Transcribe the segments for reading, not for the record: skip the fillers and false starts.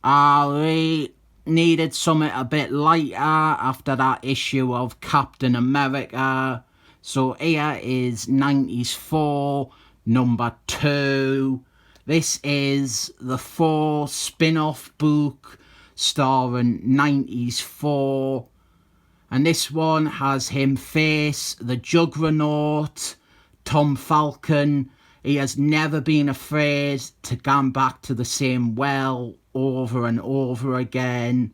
We needed something a bit lighter after that issue of Captain America. So here is 90s Thor number 2. This is the Thor spin-off book starring 90s Thor. And this one has him face the Juggernaut, Tom Falcon. He has never been afraid to go back to the same well over and over again.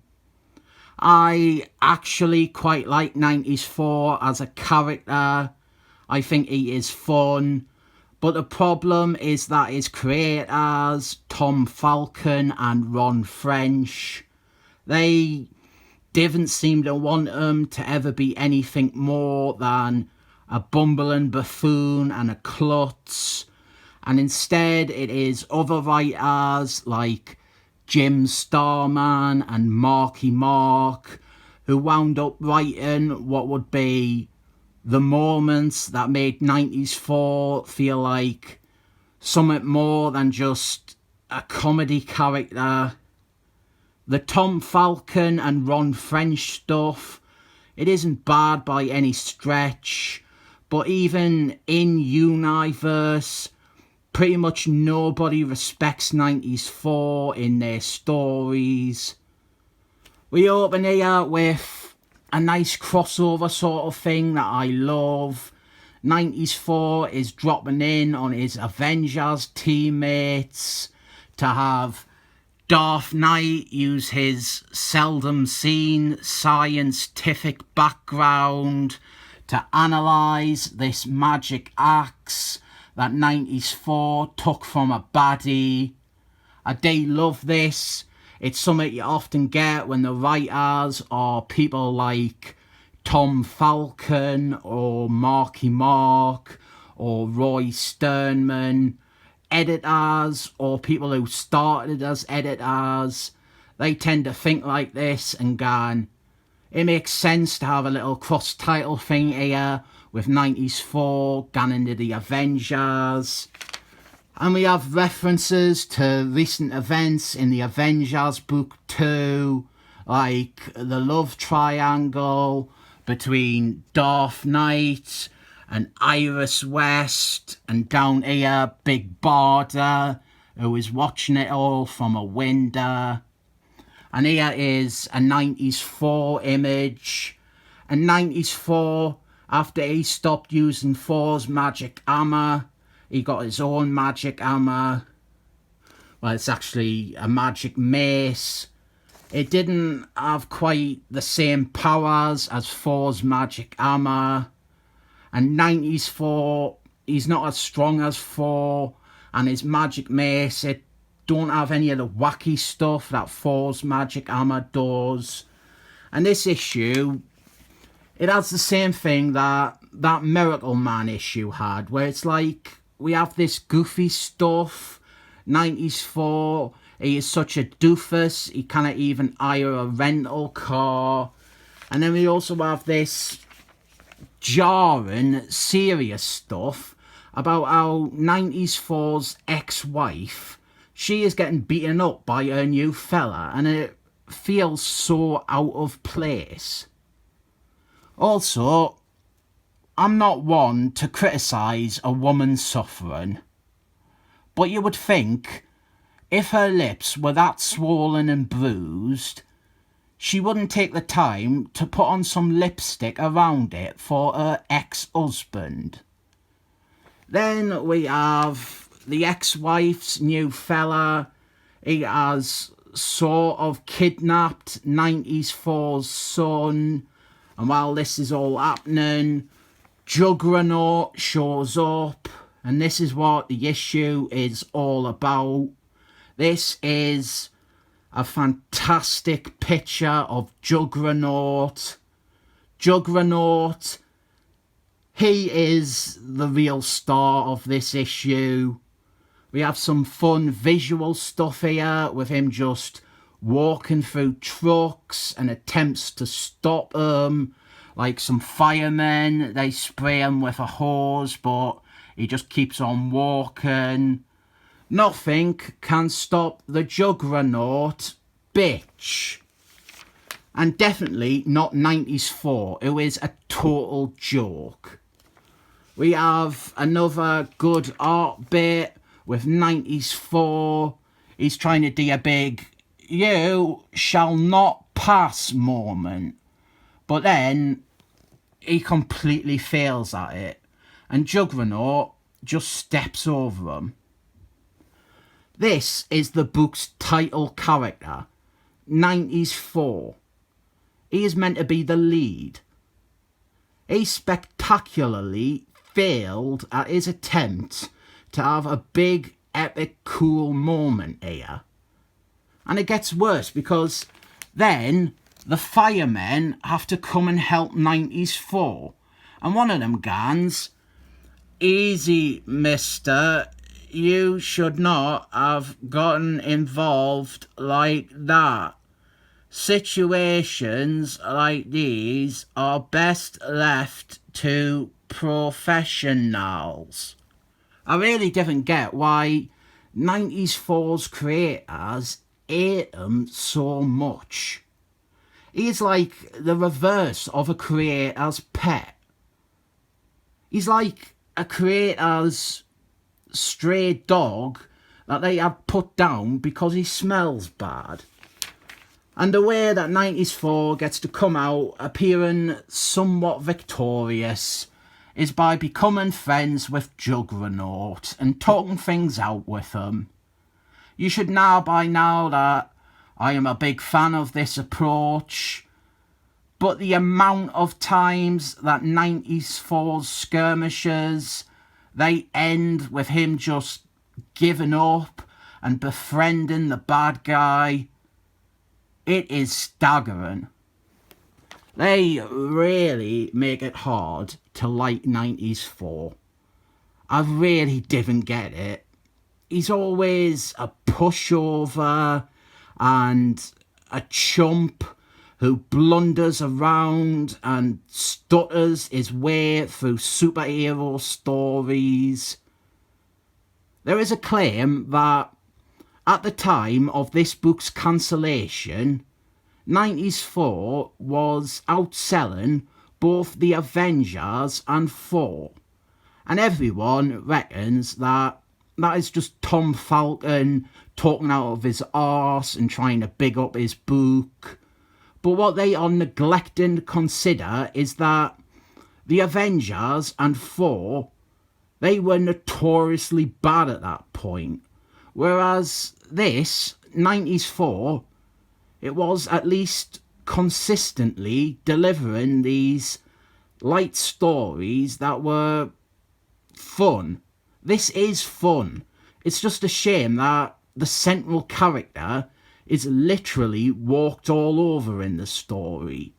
I actually quite like 90s Thor as a character. I think he is fun. But the problem is that his creators, Tom Falcon and Frenz, they didn't seem to want him to ever be anything more than a bumbling buffoon and a klutz. And instead it is other writers like Jim Starman and Marky Mark who wound up writing what would be the moments that made 90s Thor feel like something more than just a comedy character. The Tom Falcon and Frenz stuff, it isn't bad by any stretch, but even in universe, pretty much nobody respects 90s Thor in their stories. We open here with a nice crossover sort of thing that I love. 90s Thor is dropping in on his Avengers teammates to have Darth Knight use his seldom seen scientific background to analyse this magic axe that 90s Thor took from a baddie. I do love this. It's something you often get when the writers are people like Tom Falcon or Marky Mark or Roy Sternman, editors or people who started as editors. They tend to think like this and go, it makes sense to have a little cross-title thing here with 90s Thor gone into the Avengers. And we have references to recent events in the Avengers book 2, like the love triangle between Darth Knight and Iris West, and down here Big Barda, who is watching it all from a window. And here is a 90s Thor image. And 90s Thor, after he stopped using Thor's magic armor, he got his own magic armor. Well, it's actually a magic mace. It didn't have quite the same powers as Thor's magic armor. And 90s Thor, he's not as strong as Thor. And his magic mace, it don't have any of the wacky stuff that Thor's magic armor does. And this issue, it has the same thing that Miracle Man issue had, where it's like we have this goofy stuff. 90s Thor, he is such a doofus, he cannot even hire a rental car. And then we also have this jarring, serious stuff about how 90s Thor's ex-wife, she is getting beaten up by her new fella, and it feels so out of place. Also, I'm not one to criticise a woman suffering, but you would think if her lips were that swollen and bruised, she wouldn't take the time to put on some lipstick around it for her ex-husband. Then we have the ex-wife's new fella. He has sort of kidnapped 90s Thor's son. And while this is all happening, Juggernaut shows up. And this is what the issue is all about. This is a fantastic picture of Juggernaut. Juggernaut, he is the real star of this issue. We have some fun visual stuff here with him just walking through trucks and attempts to stop them. Like some firemen, they spray him with a hose, but he just keeps on walking. Nothing can stop the Juggernaut bitch. And definitely not 90s Thor, who is a total joke. We have another good art bit with 90s Thor. He's trying to do a big, you shall not pass moment. But then he completely fails at it. And Juggernaut just steps over him. This is the book's title character, 90s Thor. He is meant to be the lead. He spectacularly failed at his attempt to have a big, epic, cool moment here. And it gets worse because then the firemen have to come and help 90s Thor. And one of them gans, easy, mister, you should not have gotten involved like that. Situations like these are best left to professionals. I really didn't get why 90s Thor's creators hate him so much. He's like the reverse of a creator's pet. He's like a creator's stray dog that they have put down because he smells bad. And the way that 90s Thor gets to come out appearing somewhat victorious is by becoming friends with Juggernaut and talking things out with him. You should know by now that I am a big fan of this approach, but the amount of times that 90s Thor's skirmishes, they end with him just giving up and befriending the bad guy, it is staggering. They really make it hard to like 90s Thor. I really didn't get it. He's always a pushover and a chump who blunders around and stutters his way through superhero stories. There is a claim that at the time of this book's cancellation, 90s Thor was outselling both the Avengers and Thor. And everyone reckons that is just Tom Falcon talking out of his arse and trying to big up his book. But what they are neglecting to consider is that the Avengers and Thor, they were notoriously bad at that point. Whereas this, 90s Thor, it was at least consistently delivering these light stories that were fun. This is fun. It's just a shame that the central character is literally walked all over in the story.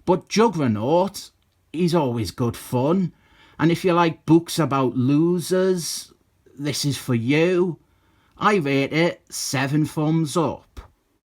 But Juggernaut, he's always good fun. And if you like books about losers, this is for you. I rate it 7 thumbs up.